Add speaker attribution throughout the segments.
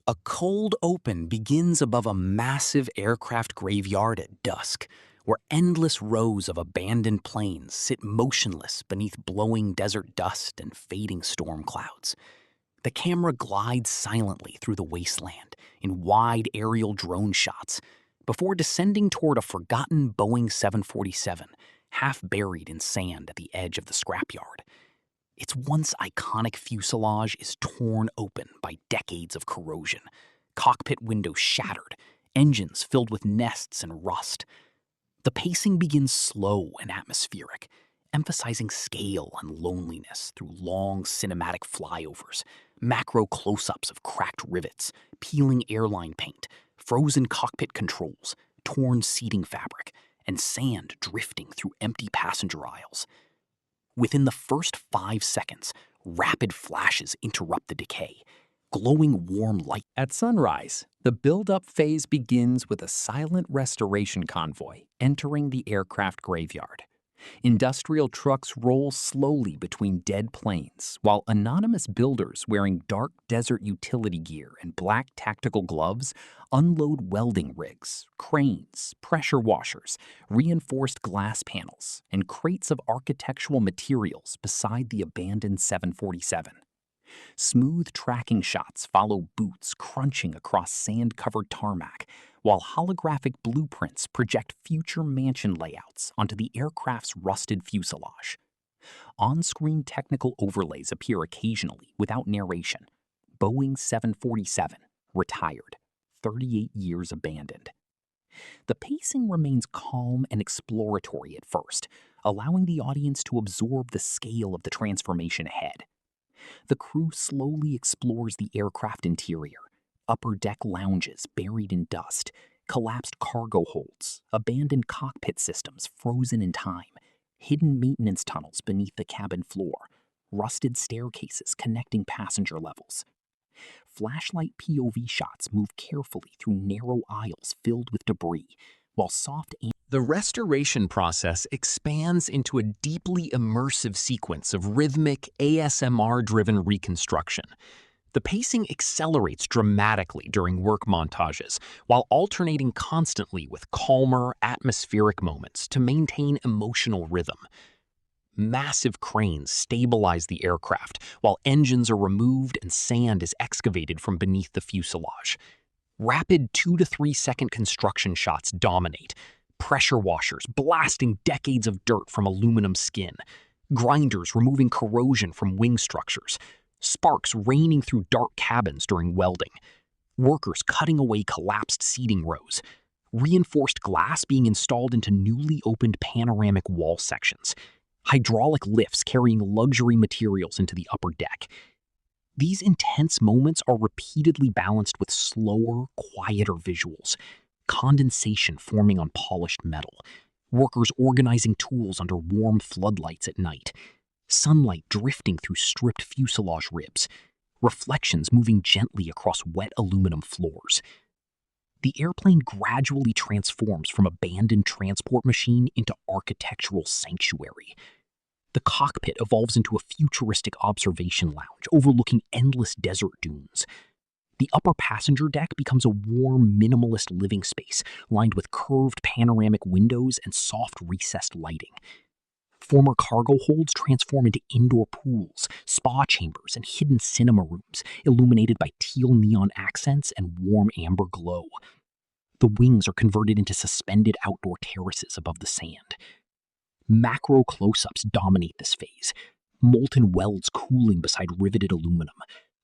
Speaker 1: A cold open begins above a massive aircraft graveyard at dusk, where endless rows of abandoned planes sit motionless beneath blowing desert dust and fading storm clouds. The camera glides silently through the wasteland in wide aerial drone shots before descending toward a forgotten Boeing 747, half buried in sand at the edge of the scrapyard. Its once iconic fuselage is torn open by decades of corrosion, cockpit windows shattered, engines filled with nests and rust. The pacing begins slow and atmospheric, emphasizing scale and loneliness through long cinematic flyovers, macro close-ups of cracked rivets, peeling airline paint, frozen cockpit controls, torn seating fabric, and sand drifting through empty passenger aisles. Within the first 5 seconds, rapid flashes interrupt the decay, glowing warm light.
Speaker 2: At sunrise, the build-up phase begins with a silent restoration convoy entering the aircraft graveyard. Industrial trucks roll slowly between dead planes, while anonymous builders wearing dark desert utility gear and black tactical gloves unload welding rigs, cranes, pressure washers, reinforced glass panels, and crates of architectural materials beside the abandoned 747. Smooth tracking shots follow boots crunching across sand-covered tarmac, while holographic blueprints project future mansion layouts onto the aircraft's rusted fuselage. On-screen technical overlays appear occasionally without narration. Boeing 747, retired, 38 years abandoned. The pacing remains calm and exploratory at first, allowing the audience to absorb the scale of the transformation ahead. The crew slowly explores the aircraft interior, upper deck lounges buried in dust, collapsed cargo holds, abandoned cockpit systems frozen in time, hidden maintenance tunnels beneath the cabin floor, rusted staircases connecting passenger levels. Flashlight POV shots move carefully through narrow aisles filled with debris, while
Speaker 3: The restoration process expands into a deeply immersive sequence of rhythmic, ASMR-driven reconstruction. The pacing accelerates dramatically during work montages, while alternating constantly with calmer, atmospheric moments to maintain emotional rhythm. Massive cranes stabilize the aircraft, while engines are removed and sand is excavated from beneath the fuselage. Rapid 2 to 3 second construction shots dominate, pressure washers blasting decades of dirt from aluminum skin, grinders removing corrosion from wing structures, sparks raining through dark cabins during welding, workers cutting away collapsed seating rows, reinforced glass being installed into newly opened panoramic wall sections, hydraulic lifts carrying luxury materials into the upper deck. These intense moments are repeatedly balanced with slower, quieter visuals, condensation forming on polished metal, workers organizing tools under warm floodlights at night, sunlight drifting through stripped fuselage ribs, reflections moving gently across wet aluminum floors. The airplane gradually transforms from abandoned transport machine into architectural sanctuary. The cockpit evolves into a futuristic observation lounge overlooking endless desert dunes. The upper passenger deck becomes a warm, minimalist living space lined with curved panoramic windows and soft recessed lighting. Former cargo holds transform into indoor pools, spa chambers, and hidden cinema rooms, illuminated by teal neon accents and warm amber glow. The wings are converted into suspended outdoor terraces above the sand. Macro close-ups dominate this phase, molten welds cooling beside riveted aluminum,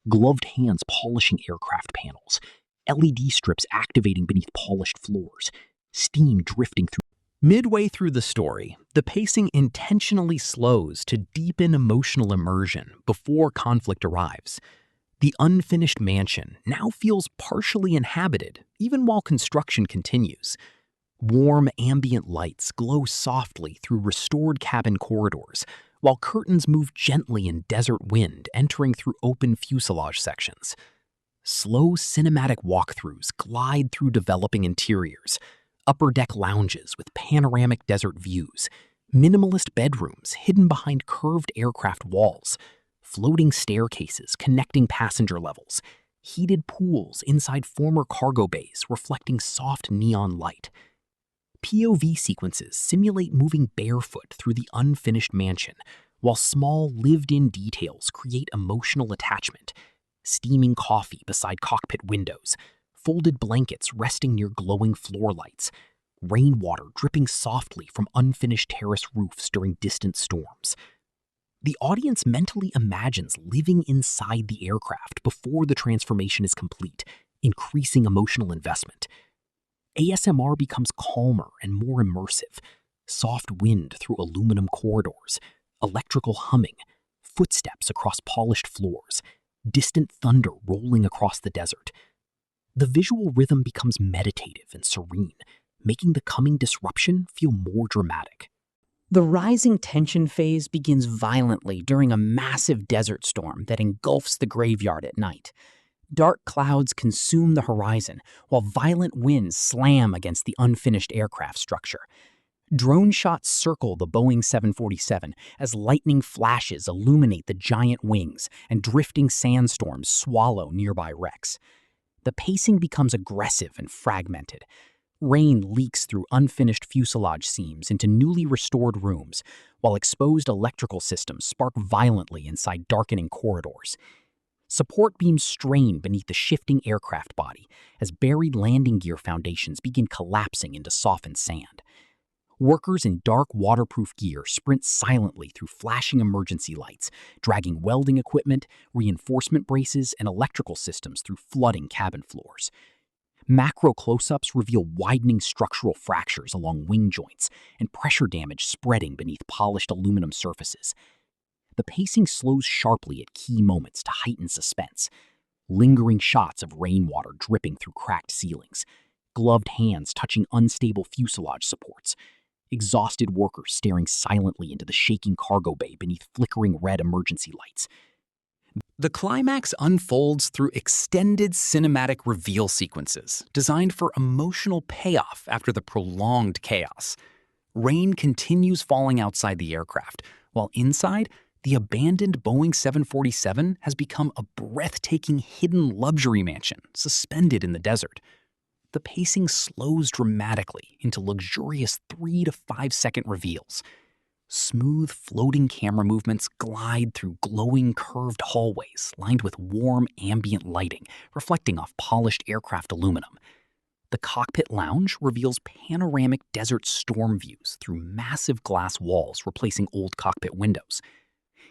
Speaker 3: gloved hands polishing aircraft panels, LED strips activating beneath polished floors, steam drifting through.
Speaker 1: Midway through the story, the pacing intentionally slows to deepen emotional immersion before conflict arrives. The unfinished mansion now feels partially inhabited, even while construction continues. Warm ambient lights glow softly through restored cabin corridors, while curtains move gently in desert wind entering through open fuselage sections. Slow cinematic walkthroughs glide through developing interiors, upper deck lounges with panoramic desert views, minimalist bedrooms hidden behind curved aircraft walls, floating staircases connecting passenger levels, Heated pools inside former cargo bays reflecting soft neon light. POV sequences simulate moving barefoot through the unfinished mansion, while small lived-in details create emotional attachment. Steaming coffee beside cockpit windows, folded blankets resting near glowing floor lights, rainwater dripping softly from unfinished terrace roofs during distant storms. The audience mentally imagines living inside the aircraft before the transformation is complete, increasing emotional investment. ASMR becomes calmer and more immersive. Soft wind through aluminum corridors, electrical humming, footsteps across polished floors, distant thunder rolling across the desert. The visual rhythm becomes meditative and serene, making the coming disruption feel more dramatic.
Speaker 2: The rising tension phase begins violently during a massive desert storm that engulfs the graveyard at night. Dark clouds consume the horizon, while violent winds slam against the unfinished aircraft structure. Drone shots circle the Boeing 747 as lightning flashes illuminate the giant wings and drifting sandstorms swallow nearby wrecks. The pacing becomes aggressive and fragmented. Rain leaks through unfinished fuselage seams into newly restored rooms, while exposed electrical systems spark violently inside darkening corridors. Support beams strain beneath the shifting aircraft body as buried landing gear foundations begin collapsing into softened sand. Workers in dark waterproof gear sprint silently through flashing emergency lights, dragging welding equipment, reinforcement braces, and electrical systems through flooding cabin floors. Macro close-ups reveal widening structural fractures along wing joints and pressure damage spreading beneath polished aluminum surfaces. The pacing slows sharply at key moments to heighten suspense. Lingering shots of rainwater dripping through cracked ceilings, gloved hands touching unstable fuselage supports, exhausted workers staring silently into the shaking cargo bay beneath flickering red emergency lights.
Speaker 1: The climax unfolds through extended cinematic reveal sequences designed for emotional payoff after the prolonged chaos. Rain continues falling outside the aircraft, while inside, the abandoned Boeing 747 has become a breathtaking hidden luxury mansion suspended in the desert. The pacing slows dramatically into luxurious 3 to 5 second reveals. Smooth, floating camera movements glide through glowing, curved hallways lined with warm, ambient lighting reflecting off polished aircraft aluminum. The cockpit lounge reveals panoramic desert storm views through massive glass walls replacing old cockpit windows.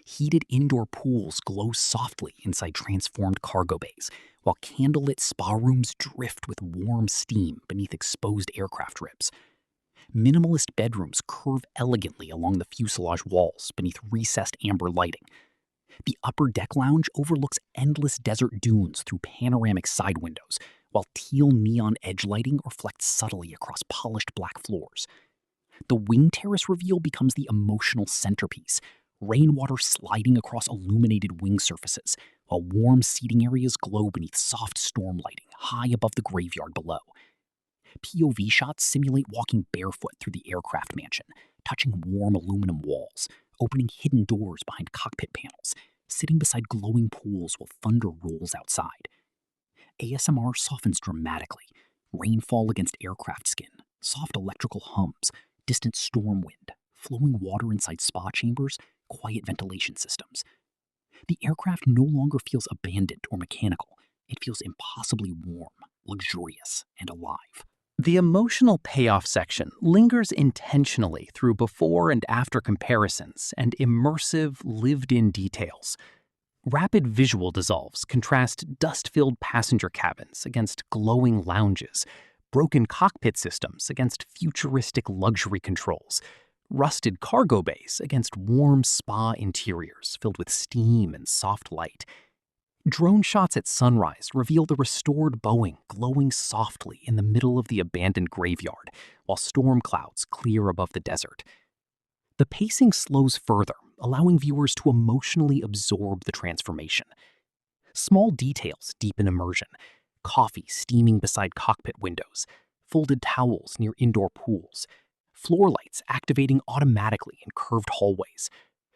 Speaker 1: Heated indoor pools glow softly inside transformed cargo bays, while candlelit spa rooms drift with warm steam beneath exposed aircraft ribs. Minimalist bedrooms curve elegantly along the fuselage walls beneath recessed amber lighting. The upper deck lounge overlooks endless desert dunes through panoramic side windows, while teal neon edge lighting reflects subtly across polished black floors. The wing terrace reveal becomes the emotional centerpiece, rainwater sliding across illuminated wing surfaces, while warm seating areas glow beneath soft storm lighting high above the graveyard below. POV shots simulate walking barefoot through the aircraft mansion, touching warm aluminum walls, opening hidden doors behind cockpit panels, sitting beside glowing pools while thunder rolls outside. ASMR softens dramatically, rainfall against aircraft skin, soft electrical hums, distant storm wind, flowing water inside spa chambers, quiet ventilation systems. The aircraft no longer feels abandoned or mechanical. It feels impossibly warm, luxurious, and alive.
Speaker 2: The emotional payoff section lingers intentionally through before and after comparisons and immersive, lived-in details. Rapid visual dissolves contrast dust-filled passenger cabins against glowing lounges, broken cockpit systems against futuristic luxury controls, rusted cargo bays against warm spa interiors filled with steam and soft light. Drone shots at sunrise reveal the restored Boeing glowing softly in the middle of the abandoned graveyard, while storm clouds clear above the desert. The pacing slows further, allowing viewers to emotionally absorb the transformation. Small details deepen immersion: coffee steaming beside cockpit windows, folded towels near indoor pools, floor lights activating automatically in curved hallways,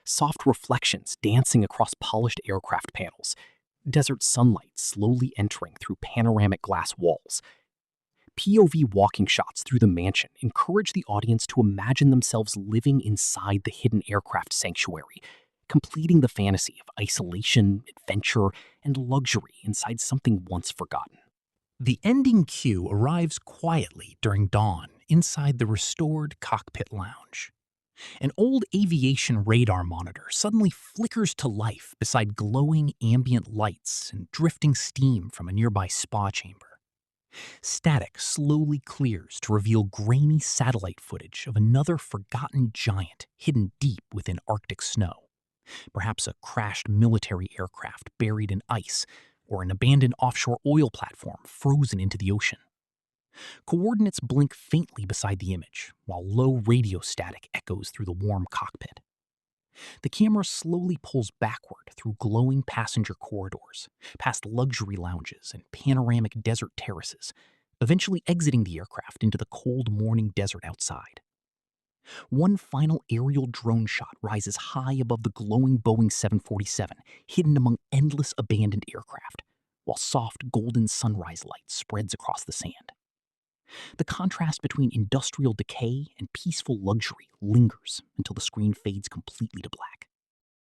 Speaker 2: soft reflections dancing across polished aircraft panels.
Speaker 1: desert sunlight slowly entering through panoramic glass walls. POV walking shots through the mansion encourage the audience to imagine themselves living inside the hidden aircraft sanctuary, completing the fantasy of isolation, adventure, and luxury inside something once forgotten.
Speaker 3: The ending cue arrives quietly during dawn inside the restored cockpit lounge. An old aviation radar monitor suddenly flickers to life beside glowing ambient lights and drifting steam from a nearby spa chamber. Static slowly clears to reveal grainy satellite footage of another forgotten giant hidden deep within Arctic snow. Perhaps a crashed military aircraft buried in ice, or an abandoned offshore oil platform frozen into the ocean. Coordinates blink faintly beside the image, while low radio static echoes through the warm cockpit. The camera slowly pulls backward through glowing passenger corridors, past luxury lounges and panoramic desert terraces, eventually exiting the aircraft into the cold morning desert outside. One final aerial drone shot rises high above the glowing Boeing 747, hidden among endless abandoned aircraft, while soft golden sunrise light spreads across the sand. The contrast between industrial decay and peaceful luxury lingers until the screen fades completely to black.